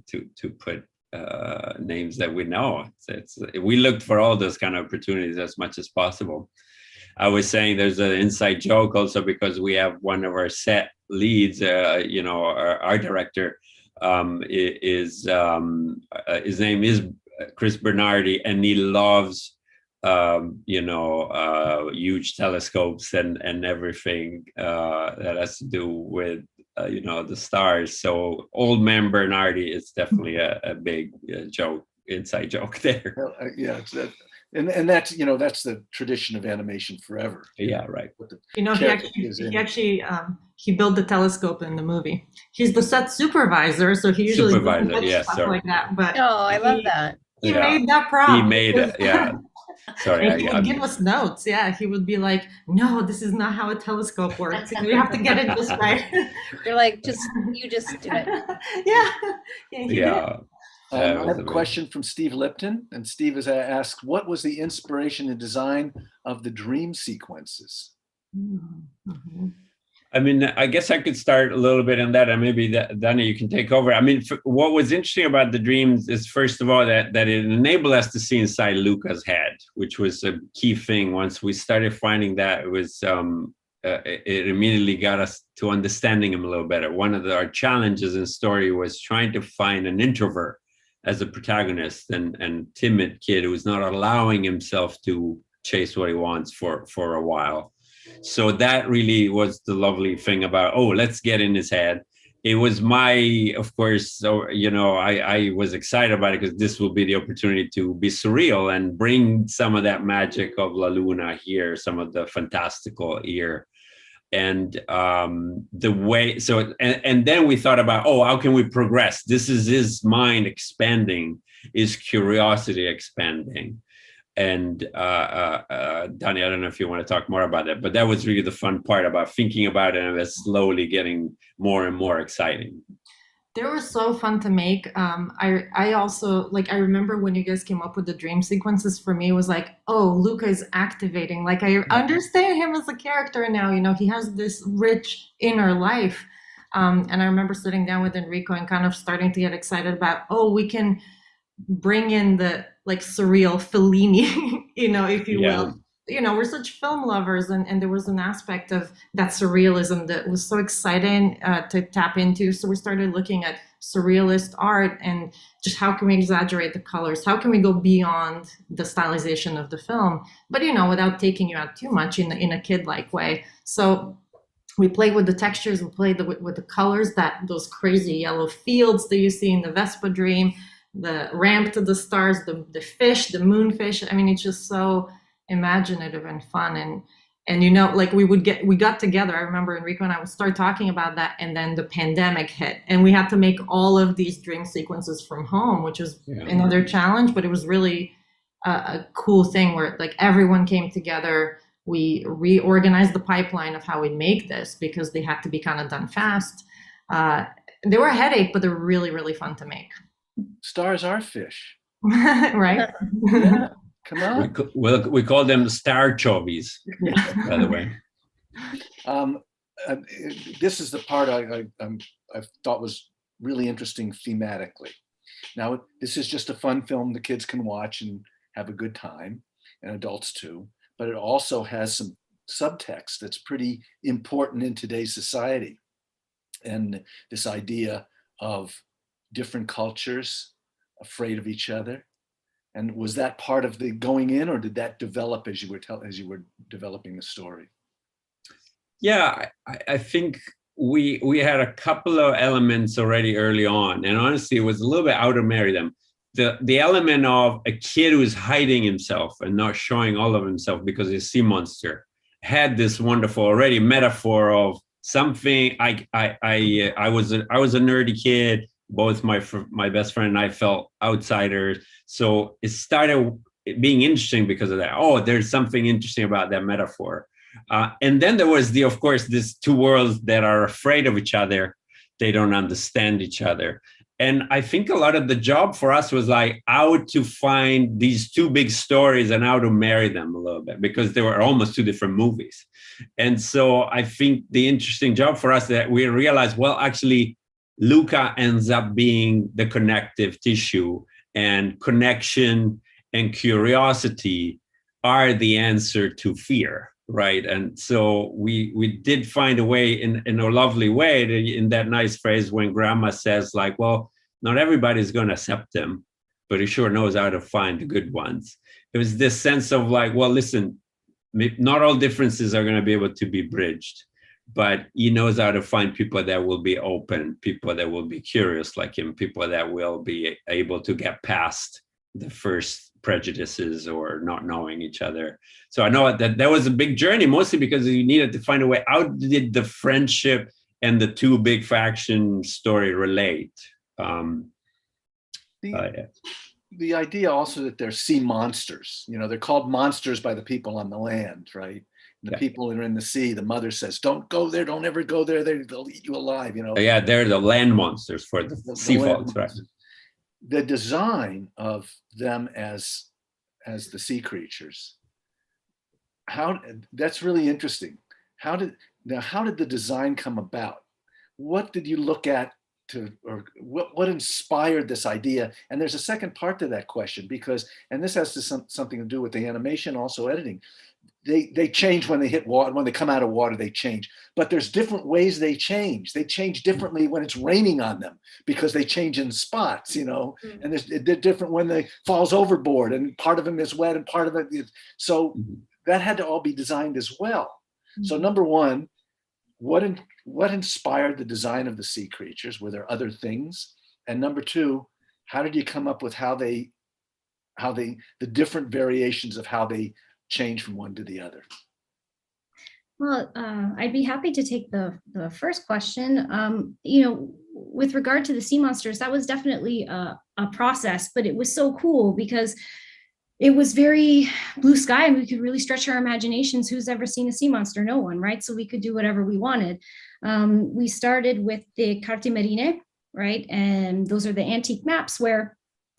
to put names that we know. We looked for all those kind of opportunities as much as possible. I was saying there's an inside joke also because we have one of our set leads, you know, our director his name is Chris Bernardi, and he loves you know, huge telescopes and everything that has to do with you know, the stars. So old man Bernardi is definitely a big joke, inside joke there. Yeah, and that's, you know, that's the tradition of animation forever. Yeah, right. You know, he built the telescope in the movie. He's the set supervisor, so he usually does stuff like that. But I love that. He made that prop. He made it, yeah. Sorry, and he would give us notes. Yeah, he would be like, "No, this is not how a telescope works. We have to get it just right." You're like, you just do it. Yeah. I have a question from Steve Lipton, and Steve has asked, what was the inspiration and design of the dream sequences? Mm-hmm. I mean, I guess I could start a little bit on that, and maybe Dani, you can take over. I mean, what was interesting about the dreams is, first of all, that it enabled us to see inside Luca's head, which was a key thing. Once we started finding that, it was it immediately got us to understanding him a little better. One of our challenges in story was trying to find an introvert as a protagonist and timid kid who's not allowing himself to chase what he wants for a while. So that really was the lovely thing about, let's get in his head. It was of course, so, you know, I was excited about it because this will be the opportunity to be surreal and bring some of that magic of La Luna here, some of the fantastical here. And the way, so, and then we thought about, how can we progress? This is his mind expanding, his curiosity expanding. And Dani, I don't know if you want to talk more about that, but that was really the fun part about thinking about it, and it was slowly getting more and more exciting. They were so fun to make. I also, like, I remember when you guys came up with the dream sequences, for me, it was like, Luca is activating. Like, I understand him as a character now, you know, he has this rich inner life. And I remember sitting down with Enrico and kind of starting to get excited about, oh, we can bring in the like surreal Fellini, if you will. We're such film lovers, and there was an aspect of that surrealism that was so exciting to tap into. So we started looking at surrealist art and just how can we exaggerate the colors? How can we go beyond the stylization of the film, but without taking you out too much in a kid-like way. So we played with the textures, we played with the colors, those crazy yellow fields that you see in the Vespa Dream, the ramp to the stars, the fish, the moonfish. I mean, it's just so imaginative and fun. And like we got together. I remember Enrico and I would start talking about that, and then the pandemic hit, and we had to make all of these dream sequences from home, which was another challenge, but it was really a cool thing where like everyone came together. We reorganized the pipeline of how we make this because they had to be kind of done fast. They were a headache, but they're really, really fun to make. Stars are fish. Right? Yeah. Come on. We call them star chovies, by the way. This is the part I thought was really interesting thematically. Now, this is just a fun film the kids can watch and have a good time, and adults too, but it also has some subtext that's pretty important in today's society. And this idea of different cultures afraid of each other. And was that part of the going in, or did that develop as you were developing the story? Yeah, I think we had a couple of elements already early on, and honestly, it was a little bit out to marry them. The element of a kid who's hiding himself and not showing all of himself because he's a sea monster had this wonderful already metaphor of something. I was a nerdy kid. Both my best friend and I felt outsiders. So it started being interesting because of that. Oh, there's something interesting about that metaphor. And then there was of course, these two worlds that are afraid of each other. They don't understand each other. And I think a lot of the job for us was like how to find these two big stories and how to marry them a little bit, because they were almost two different movies. And so I think the interesting job for us that we realized, well, actually, Luca ends up being the connective tissue, and connection and curiosity are the answer to fear, right? And so we did find a way in a lovely way, in that nice phrase when grandma says like, well, not everybody's going to accept him, but he sure knows how to find the good ones. It was this sense of like, well, listen, not all differences are going to be able to be bridged, but he knows how to find people that will be open, people that will be curious like him, people that will be able to get past the first prejudices or not knowing each other. So I know that was a big journey, mostly because you needed to find a way. How did the friendship and the two big faction story relate? The idea also that they're sea monsters, they're called monsters by the people on the land, right? The people that are in the sea, the mother says, don't go there, don't ever go there, they'll eat you alive, Yeah, they're the land monsters for the sea folks, right? The design of them as the sea creatures, that's really interesting. How did the design come about? What did you look at or what inspired this idea? And there's a second part to that question, and this has something to do with the animation, also editing. They change when they hit water. When they come out of water, they change. But there's different ways they change. They change differently when it's raining on them because they change in spots, And they're different when they falls overboard and part of them is wet and part of it is. So that had to all be designed as well. So number one, what inspired the design of the sea creatures? Were there other things? And number two, how did you come up with the different variations of how they change from one to the other? Well, I'd be happy to take the first question. With regard to the sea monsters, that was definitely a process, but it was so cool because it was very blue sky and we could really stretch our imaginations. Who's ever seen a sea monster? No one, right? So we could do whatever we wanted. We started with the carte marine, right? And those are the antique maps where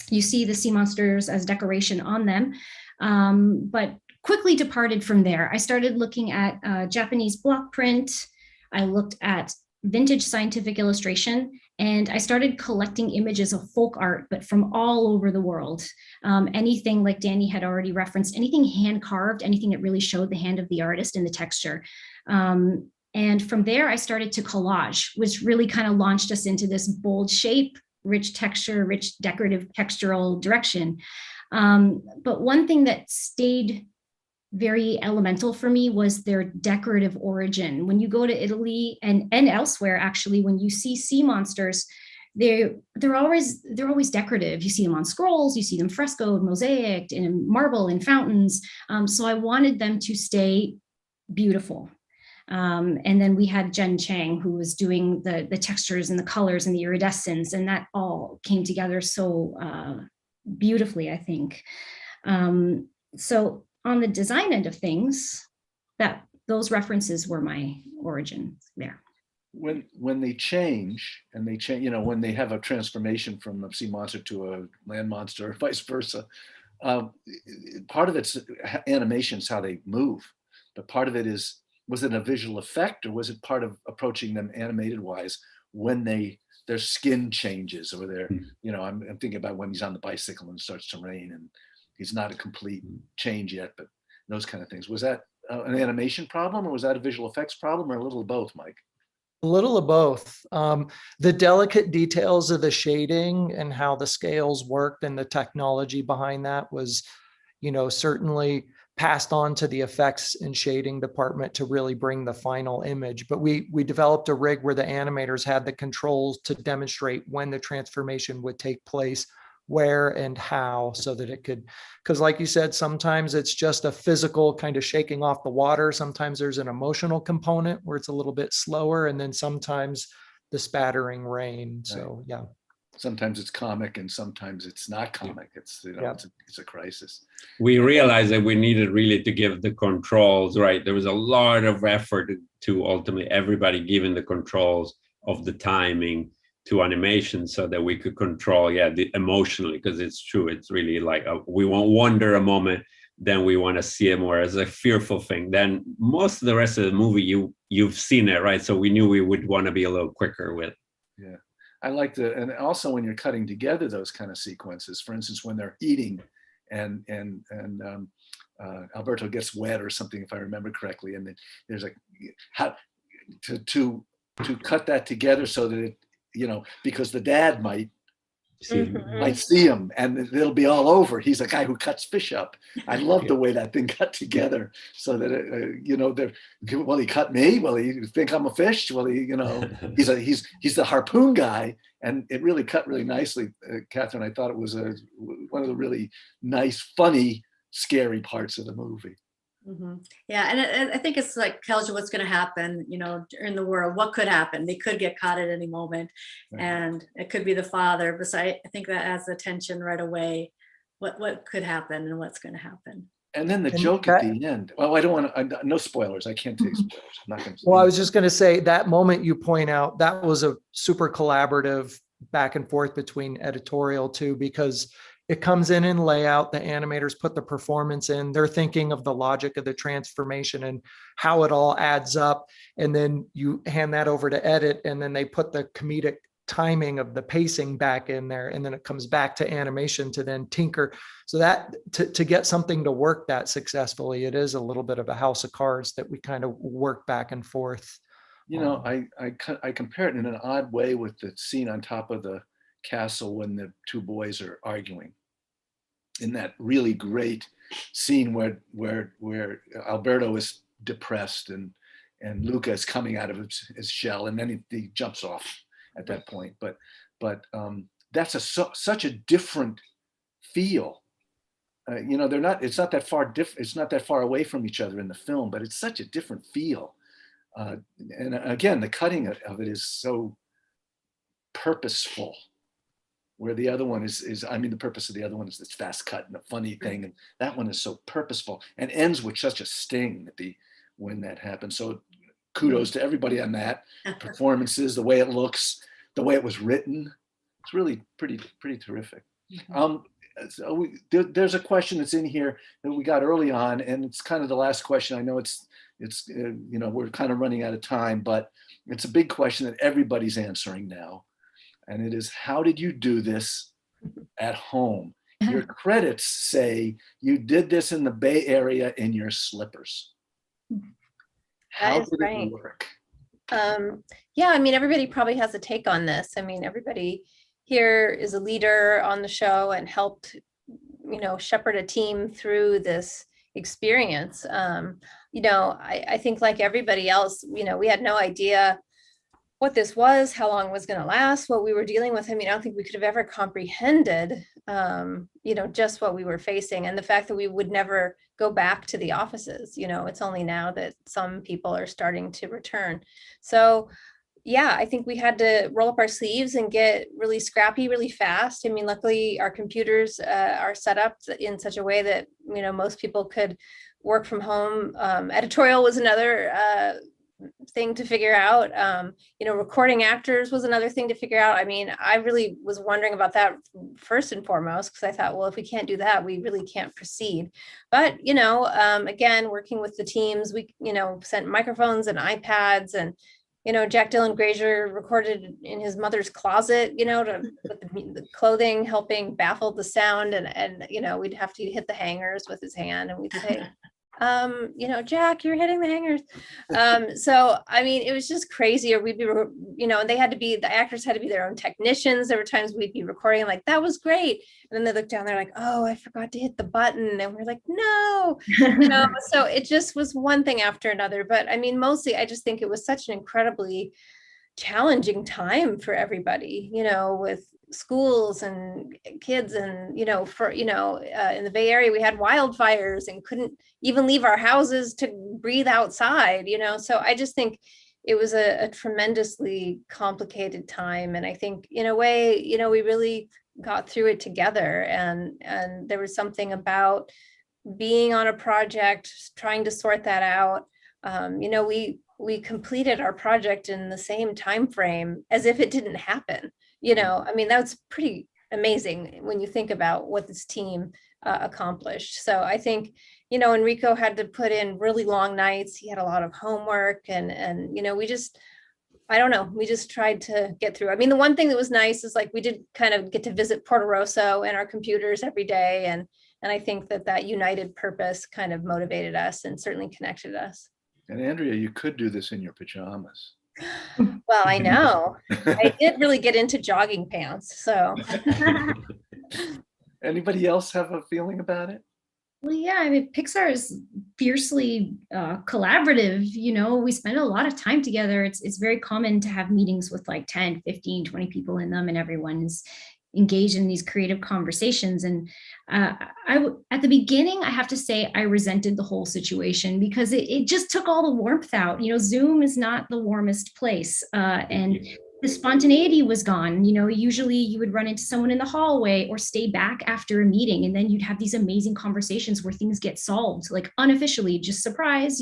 you see the sea monsters as decoration on them. But quickly departed from there. I started looking at Japanese block print. I looked at vintage scientific illustration, and I started collecting images of folk art, but from all over the world. Anything, like Danny had already referenced, anything hand carved, anything that really showed the hand of the artist and the texture. And from there, I started to collage, which really kind of launched us into this bold shape, rich texture, rich decorative textural direction. But one thing that stayed very elemental for me was their decorative origin. When you go to Italy and elsewhere, actually, when you see sea monsters, they're always decorative. You see them on scrolls, you see them frescoed, mosaicked, in marble, in fountains. So I wanted them to stay beautiful. And then we had Jen Chang, who was doing the textures and the colors and the iridescence, and that all came together so beautifully, I think. So on the design end of things, those references were my origins there. When they change, when they have a transformation from a sea monster to a land monster, or vice versa, part of it's animations, how they move, but part of it is, was it a visual effect, or was it part of approaching them animated wise when their skin changes, or I'm thinking about when he's on the bicycle and it starts to rain and he's not a complete change yet, but those kind of things. Was that an animation problem, or was that a visual effects problem, or a little of both, Mike? A little of both. The delicate details of the shading and how the scales worked and the technology behind that was, certainly passed on to the effects and shading department to really bring the final image. But we developed a rig where the animators had the controls to demonstrate when the transformation would take place, where and how, so that it could, because like you said, sometimes it's just a physical kind of shaking off the water. Sometimes there's an emotional component where it's a little bit slower, and then sometimes the spattering rain. So yeah. Sometimes it's comic and sometimes it's not comic. It's it's a crisis. We realized that we needed really to give the controls, right? There was a lot of effort to ultimately everybody giving the controls of the timing to animation so that we could control, emotionally, because it's true. It's really like we won't wonder a moment, then we want to see it more as a fearful thing. Then most of the rest of the movie, you've seen it, right? So we knew we would want to be a little quicker with. Yeah. I like and also when you're cutting together those kind of sequences, for instance, when they're eating and Alberto gets wet or something, if I remember correctly, and then there's how to cut that together so that it, because the dad might see him and it'll be all over. He's a guy who cuts fish up. I love the way that thing cut together so that will he cut me? Will he think I'm a fish? Will he, he's the harpoon guy, and it really cut really nicely. Catherine, I thought it was one of the really nice, funny, scary parts of the movie. Mm-hmm. Yeah, and I think it's like tells you what's going to happen, in the world. What could happen? They could get caught at any moment, right. And it could be the father. But I think that adds the tension right away. What could happen and what's going to happen. And then the joke at the end. Well, I don't want to. No spoilers. I can't take spoilers. I'm not going to. Well, I was just going to say that moment you point out, that was a super collaborative back and forth between editorial too, because it comes in layout. The animators put the performance in. They're thinking of the logic of the transformation and how it all adds up. And then you hand that over to edit, and then they put the comedic timing of the pacing back in there. And then it comes back to animation to then tinker. So that to get something to work that successfully, it is a little bit of a house of cards that we kind of work back and forth. I compare it in an odd way with the scene on top of the castle when the two boys are arguing. In that really great scene where Alberto is depressed and Luca is coming out of his shell, and then he jumps off at that point. But that's such a different feel. They're not. It's not that far It's not that far away from each other in the film, but it's such a different feel. And again, the cutting of it is so purposeful. Where the other one is the purpose of the other one is this fast cut and a funny thing, and that one is so purposeful and ends with such a sting when that happens. So kudos to everybody on that. Performances, the way it looks, the way it was written, it's really pretty terrific. so there's a question that's in here that we got early on, and it's kind of the last question. I know it's we're kind of running out of time, but it's a big question that everybody's answering now. And it is, how did you do this at home? Your credits say you did this in the Bay Area in your slippers. How did it work? Yeah, I mean, everybody probably has a take on this. I mean, everybody here is a leader on the show and helped, shepherd a team through this experience. I think like everybody else, we had no idea what this was, how long it was going to last, what we were dealing with. I mean, I don't think we could have ever comprehended, just what we were facing, and the fact that we would never go back to the offices. It's only now that some people are starting to return. So yeah, I think we had to roll up our sleeves and get really scrappy really fast. I mean, luckily our computers are set up in such a way that, most people could work from home. Editorial was another thing to figure out. Recording actors was another thing to figure out. I mean, I really was wondering about that first and foremost, because I thought, well, if we can't do that, we really can't proceed. But, again, working with the teams, we, sent microphones and iPads, and Jack Dylan Grazer recorded in his mother's closet, with the clothing helping baffle the sound. And we'd have to hit the hangers with his hand, and we'd say, Jack, you're hitting the hangers. So, I mean, it was just crazy. Or we'd be, and the actors had to be their own technicians. There were times we'd be recording like, that was great. And then they look down, they're like, oh, I forgot to hit the button. And we're like, no, so it just was one thing after another. But I mean, mostly I just think it was such an incredibly challenging time for everybody, with schools and kids, and in the Bay Area we had wildfires and couldn't even leave our houses to breathe outside, so I just think it was a tremendously complicated time. And I think in a way, we really got through it together, and there was something about being on a project, trying to sort that out. We completed our project in the same time frame as if it didn't happen. I mean, that's pretty amazing when you think about what this team accomplished. So I think, Enrico had to put in really long nights. He had a lot of homework, and we just tried to get through. I mean, the one thing that was nice is like we did kind of get to visit Porto Rosso and our computers every day. And I think that united purpose kind of motivated us and certainly connected us. And Andrea, you could do this in your pajamas. Well, I know. I did really get into jogging pants, so. Anybody else have a feeling about it? Well, yeah, I mean, Pixar is fiercely collaborative. We spend a lot of time together. It's very common to have meetings with like 10, 15, 20 people in them, and everyone is engaged in these creative conversations. And at the beginning, I have to say, I resented the whole situation because it just took all the warmth out. Zoom is not the warmest place. And the spontaneity was gone. Usually you would run into someone in the hallway or stay back after a meeting, and then you'd have these amazing conversations where things get solved, like unofficially, just surprise,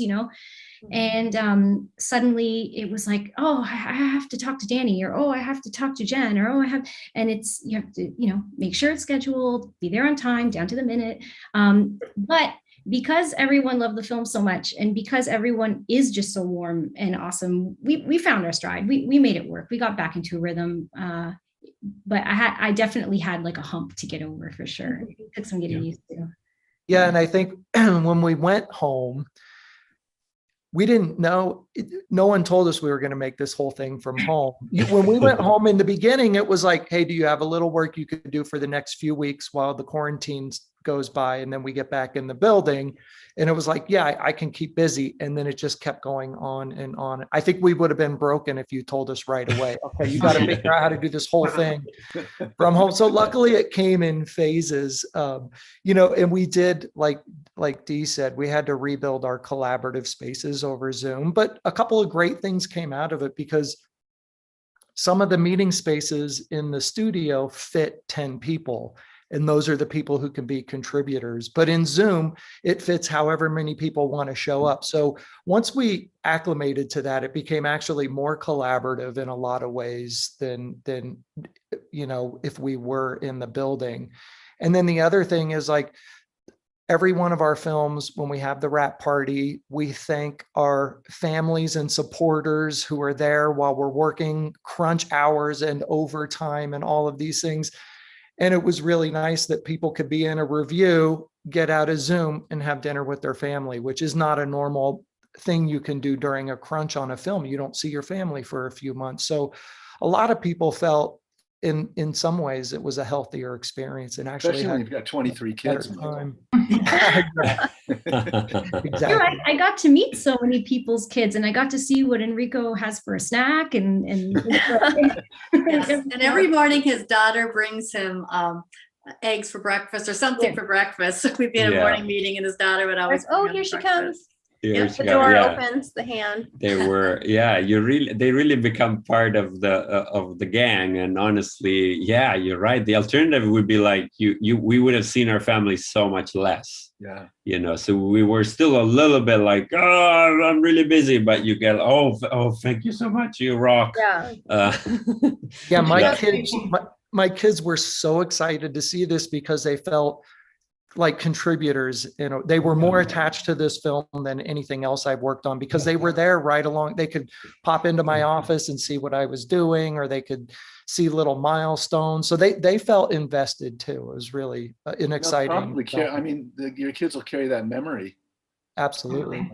And suddenly it was like, oh, I have to talk to Danny, or, oh, I have to talk to Jen, or, oh, you have to, make sure it's scheduled, be there on time, down to the minute. But because everyone loved the film so much, and because everyone is just so warm and awesome, we found our stride. We made it work. We got back into a rhythm. But I definitely had like a hump to get over for sure. It took some getting used to. Yeah. And I think when we went home, we didn't know, no one told us we were going to make this whole thing from home. When we went home in the beginning, it was like, hey, do you have a little work you could do for the next few weeks while the quarantine goes by, and then we get back in the building? And it was like, yeah, I can keep busy. And then it just kept going on and on. I think we would have been broken if you told us right away, okay, you got to figure out how to do this whole thing from home. So luckily it came in phases, and we did, like Dee said, we had to rebuild our collaborative spaces over Zoom. But a couple of great things came out of it, because some of the meeting spaces in the studio fit 10 people. And those are the people who can be contributors. But in Zoom, it fits however many people want to show up. So once we acclimated to that, it became actually more collaborative in a lot of ways than if we were in the building. And then the other thing is like every one of our films, when we have the wrap party, we thank our families and supporters who are there while we're working crunch hours and overtime and all of these things. And it was really nice that people could be in a review, get out of Zoom and have dinner with their family, which is not a normal thing you can do during a crunch on a film. You don't see your family for a few months. So a lot of people felt in some ways it was a healthier experience and actually Especially when you've got 23 kids. time. Exactly. You're right. I got to meet so many people's kids, and I got to see what Enrico has for a snack, and yes. And every morning his daughter brings him eggs for breakfast or something for breakfast. So we'd be in a morning meeting, and his daughter would always. Oh, here she comes. Yep. The door opens, the hand. They were, they really become part of the gang. And honestly, yeah, you're right. The alternative would be like we would have seen our family so much less. Yeah. You know, so we were still a little bit like, oh, I'm really busy, but you get, oh, thank you so much, you rock. Yeah. Yeah, my kids were so excited to see this because they felt like contributors. You know, they were more attached to this film than anything else I've worked on because they were there right along. They could pop into my office and see what I was doing, or they could see little milestones. So they felt invested too. It was really an exciting. I mean, your kids will carry that memory. Absolutely.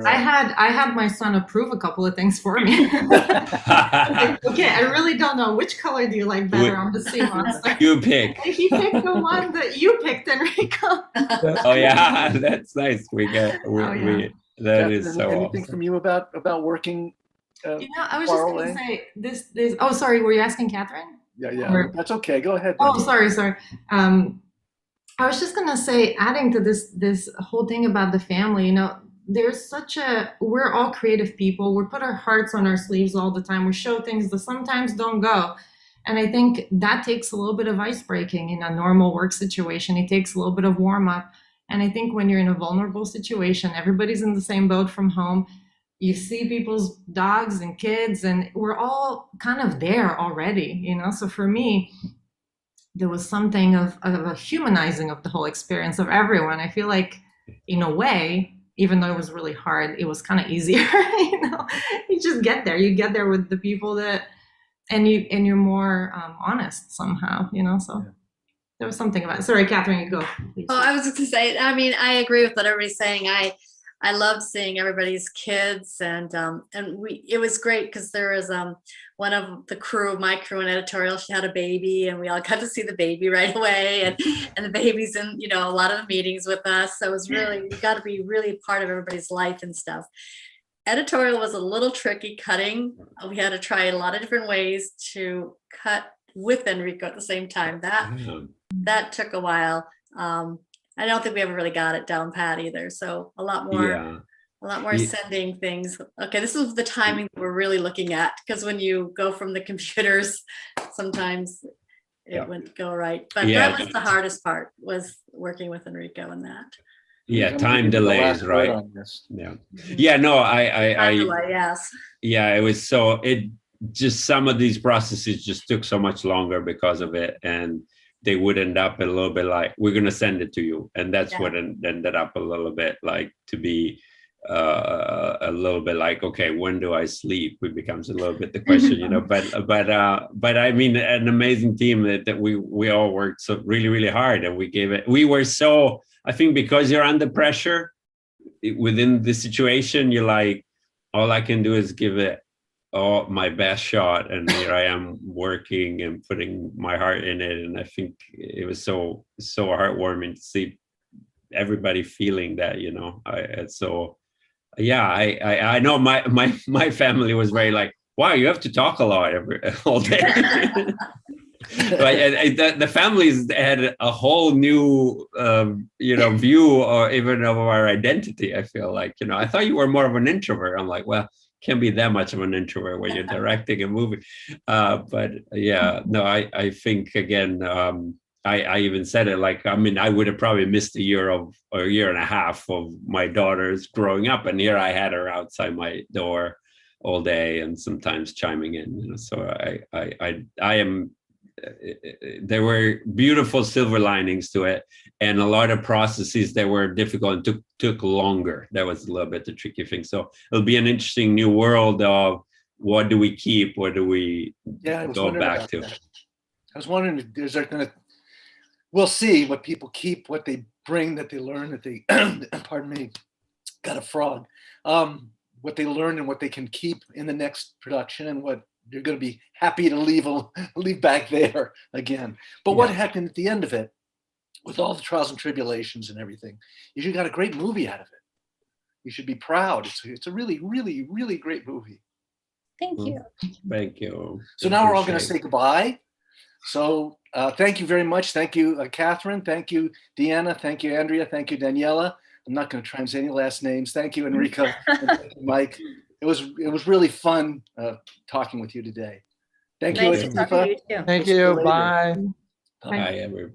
I had my son approve a couple of things for me. Okay, I really don't know, which color do you like better on the sea monster? You pick. He picked the one that you picked, Enrico. Oh yeah, that's nice. That is so anything awesome. from you about working? I was just going to say this. Oh, sorry. Were you asking Catherine? Yeah. That's okay. Go ahead. Oh, sorry. I was just gonna say, adding to this whole thing about the family, there's we're all creative people. We put our hearts on our sleeves all the time. We show things that sometimes don't go. And I think that takes a little bit of ice breaking in a normal work situation. It takes a little bit of warm up. And I think when you're in a vulnerable situation, everybody's in the same boat from home. You see people's dogs and kids, and we're all kind of there already, So for me, there was something of a humanizing of the whole experience of everyone. I feel like, in a way, even though it was really hard, it was kind of easier. You just get there. You get there with the people and you're more honest somehow. So there was something about it. Sorry, Catherine, you go, please. Oh, I was just going to say, I mean, I agree with what everybody's saying. I loved seeing everybody's kids, and it was great because there was one of the crew, my crew in editorial, she had a baby, and we all got to see the baby right away, and the baby's in a lot of the meetings with us. So it was really, you got to be really part of everybody's life and stuff. Editorial was a little tricky cutting. We had to try a lot of different ways to cut with Enrico at the same time. That took a while. I don't think we ever really got it down pat either. So a lot more sending things. Okay, this is the timing that we're really looking at, because when you go from the computers, sometimes it wouldn't go right. But that was the hardest part, was working with Enrico and that. Yeah, time delays, right? Yeah, no, I delay, yes. Yeah, it was just some of these processes just took so much longer because of it, and they would end up a little bit like, we're going to send it to you. And that's what ended up a little bit like to be a little bit like, okay, when do I sleep? It becomes a little bit the question, but I mean, an amazing team that we all worked so really, really hard, and we were so, I think because you're under pressure within the situation, you're like, all I can do is give it my best shot, and here I am working and putting my heart in it. And I think it was so heartwarming to see everybody feeling that, I know my family was very like, wow, you have to talk a lot all day. But the families had a whole new view, or even of our identity. I feel like, I thought you were more of an introvert. I'm like, well, can't be that much of an introvert when you're directing a movie. But yeah, no, I think, again, I even said it, like, I mean, I would have probably missed a year and a half of my daughters growing up, and here I had her outside my door all day and sometimes chiming in, so I am there were beautiful silver linings to it, and a lot of processes that were difficult and took longer. That was a little bit the tricky thing. So it'll be an interesting new world of what do we keep, what do we go back to. That. I was wondering if there's gonna. We'll see what people keep, what they bring, that they learn, that they. Pardon me, got a frog. What they learn and what they can keep in the next production, and what they're going to be happy to leave back there again. But what happened at the end of it, with all the trials and tribulations and everything, you got a great movie out of it. You should be proud. It's a really, really, really great movie. Thank you. Thank you. So now we're all going to say goodbye. So thank you very much. Thank you, Catherine. Thank you, Deanna. Thank you, Andrea. Thank you, Daniela. I'm not going to try and say any last names. Thank you, Enrico. And thank you, Mike. It was really fun talking with you today. Thank you. Nice to talk to you too. Thank you. Bye. Bye, everybody.